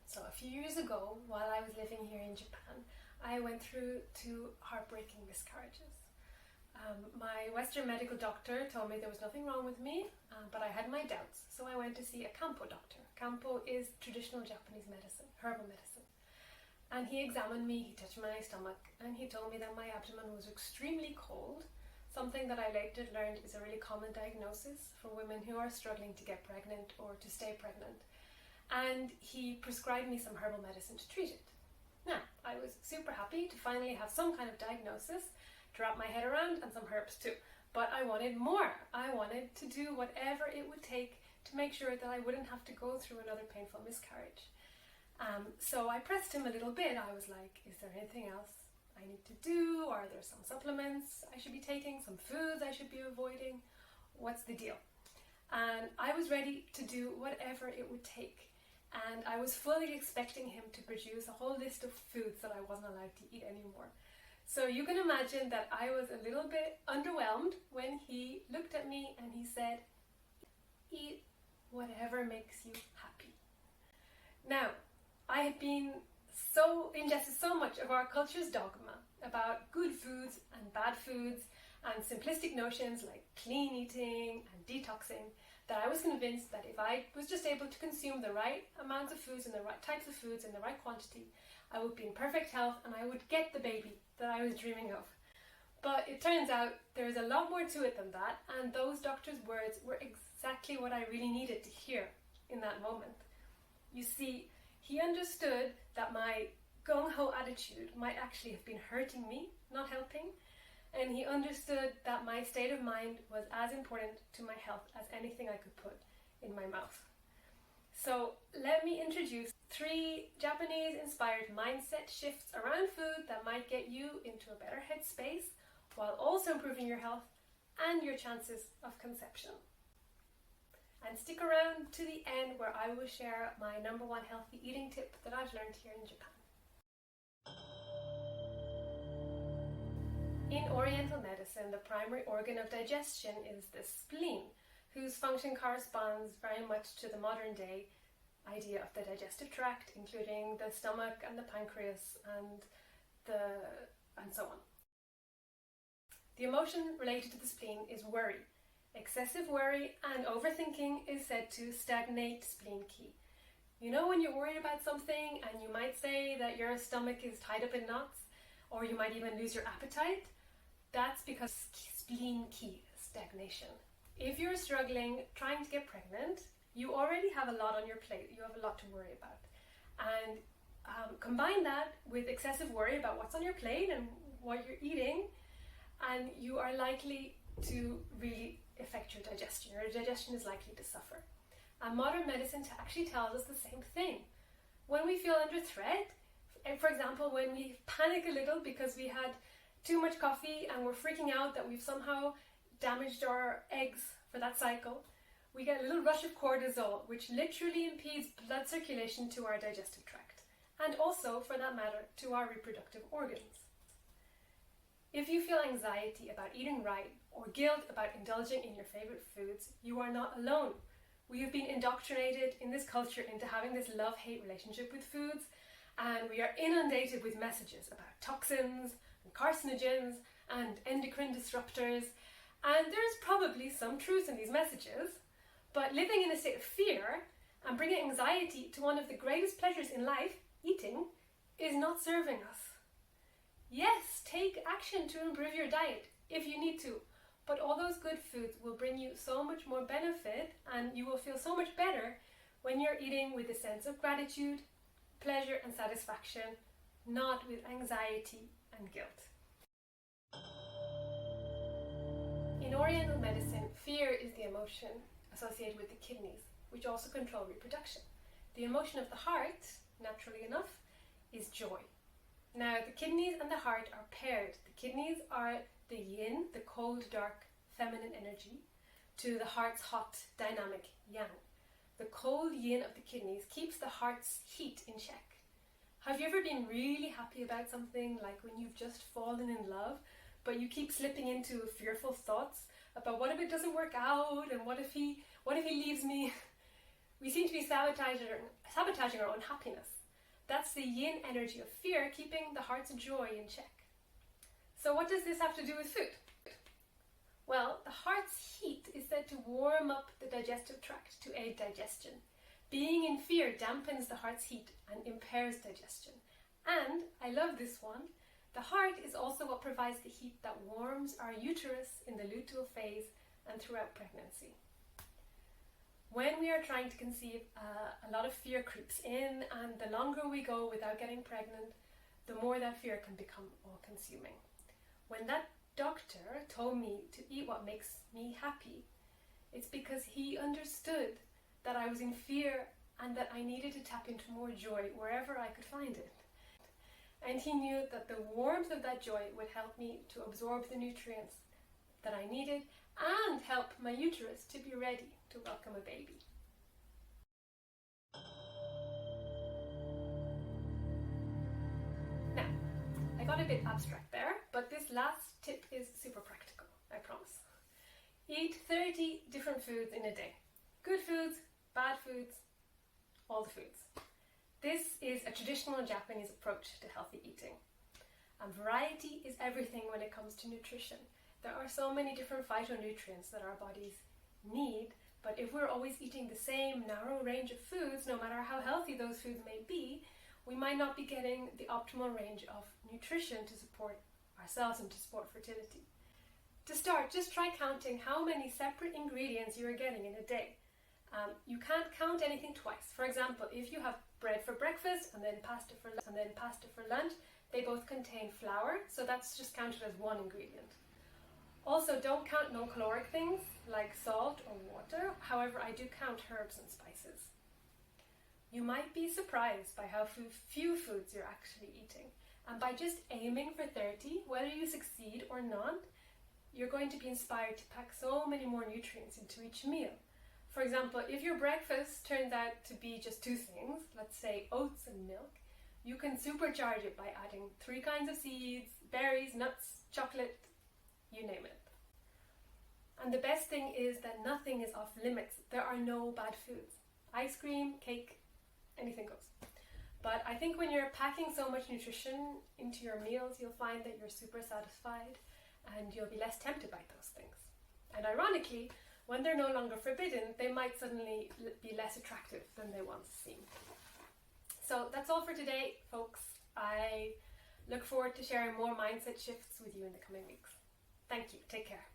So a few years ago, while I was living here in Japan, I went through 2 heartbreaking miscarriages. My Western medical doctor told me there was nothing wrong with me, but I had my doubts. So I went to see a Kampo doctor. Kampo is traditional Japanese medicine, herbal medicine. And he examined me, he touched my stomach, and he told me that my abdomen was extremely cold, something that I later learned is a really common diagnosis for women who are struggling to get pregnant or to stay pregnant. And he prescribed me some herbal medicine to treat it. Now, I was super happy to finally have some kind of diagnosis to wrap my head around, and some herbs too. But I wanted more. I wanted to do whatever it would take to make sure that I wouldn't have to go through another painful miscarriage. So I pressed him a little bit. I was like, is there anything else I need to do? Are there some supplements I should be taking? Some foods I should be avoiding? What's the deal? And I was ready to do whatever it would take. And I was fully expecting him to produce a whole list of foods that I wasn't allowed to eat anymore. So you can imagine that I was a little bit underwhelmed when he looked at me and he said, eat whatever makes you happy. Now, I had been ingested so much of our culture's dogma about good foods and bad foods and simplistic notions like clean eating and detoxing that I was convinced that if I was just able to consume the right amounts of foods and the right types of foods in the right quantity, I would be in perfect health and I would get the baby that I was dreaming of. But it turns out there's a lot more to it than that, and those doctors' words were exactly what I really needed to hear in that moment. You see, he understood that my gung-ho attitude might actually have been hurting me, not helping, and he understood that my state of mind was as important to my health as anything I could put in my mouth. So let me introduce 3 Japanese-inspired mindset shifts around food that might get you into a better headspace while also improving your health and your chances of conception. And stick around to the end where I will share my #1 healthy eating tip that I've learned here in Japan. In Oriental medicine, the primary organ of digestion is the spleen, whose function corresponds very much to the modern day idea of the digestive tract, including the stomach and the pancreas and so on. The emotion related to the spleen is worry. Excessive worry and overthinking is said to stagnate spleen ki. You know when you're worried about something and you might say that your stomach is tied up in knots, or you might even lose your appetite? That's because spleen ki, stagnation. If you're struggling trying to get pregnant, you already have a lot on your plate. You have a lot to worry about. And combine that with excessive worry about what's on your plate and what you're eating, and you are likely to really affect your digestion. Your digestion is likely to suffer. And modern medicine actually tells us the same thing. When we feel under threat, for example, when we panic a little because we had too much coffee and we're freaking out that we've somehow damaged our eggs for that cycle, we get a little rush of cortisol, which literally impedes blood circulation to our digestive tract, and also, for that matter, to our reproductive organs. If you feel anxiety about eating right or guilt about indulging in your favorite foods, you are not alone. We have been indoctrinated in this culture into having this love-hate relationship with foods, and we are inundated with messages about toxins and carcinogens and endocrine disruptors, and there's probably some truth in these messages, but living in a state of fear and bringing anxiety to one of the greatest pleasures in life, eating, is not serving us. Yes, take action to improve your diet if you need to, but all those good foods will bring you so much more benefit, and you will feel so much better when you're eating with a sense of gratitude, pleasure and satisfaction, not with anxiety and guilt. In Oriental medicine, fear is the emotion associated with the kidneys, which also control reproduction. The emotion of the heart, naturally enough, is joy. Now, the kidneys and the heart are paired. The kidneys are the yin, the cold, dark, feminine energy, to the heart's hot, dynamic yang. The cold yin of the kidneys keeps the heart's heat in check. Have you ever been really happy about something, like when you've just fallen in love, but you keep slipping into fearful thoughts about what if it doesn't work out, and what if he leaves me? We seem to be sabotaging our own happiness. That's the yin energy of fear keeping the heart's joy in check. So what does this have to do with food? Well, the heart's heat is said to warm up the digestive tract to aid digestion. Being in fear dampens the heart's heat and impairs digestion. And, I love this one, the heart is also what provides the heat that warms our uterus in the luteal phase and throughout pregnancy. When we are trying to conceive, a lot of fear creeps in, and the longer we go without getting pregnant, the more that fear can become all-consuming. When that doctor told me to eat what makes me happy, it's because he understood that I was in fear and that I needed to tap into more joy wherever I could find it. And he knew that the warmth of that joy would help me to absorb the nutrients that I needed and help my uterus to be ready to welcome a baby. Now, I got a bit abstract there, but this last tip is super practical, I promise. Eat 30 different foods in a day. Good foods, bad foods, all the foods. This is a traditional Japanese approach to healthy eating. And variety is everything when it comes to nutrition. There are so many different phytonutrients that our bodies need, but if we're always eating the same narrow range of foods, no matter how healthy those foods may be, we might not be getting the optimal range of nutrition to support ourselves and to support fertility. To start, just try counting how many separate ingredients you are getting in a day. You can't count anything twice. For example, if you have bread for breakfast and then pasta for lunch, they both contain flour, so that's just counted as one ingredient. Also, don't count no-caloric things like salt or water. However, I do count herbs and spices. You might be surprised by how few foods you're actually eating. And by just aiming for 30, whether you succeed or not, you're going to be inspired to pack so many more nutrients into each meal. For example, if your breakfast turns out to be just two things, let's say oats and milk, you can supercharge it by adding 3 kinds of seeds, berries, nuts, chocolate, you name it. And the best thing is that nothing is off limits. There are no bad foods. Ice cream, cake, anything goes. But I think when you're packing so much nutrition into your meals, you'll find that you're super satisfied and you'll be less tempted by those things. And ironically, when they're no longer forbidden, they might suddenly be less attractive than they once seemed. So that's all for today, folks. I look forward to sharing more mindset shifts with you in the coming weeks. Thank you. Take care.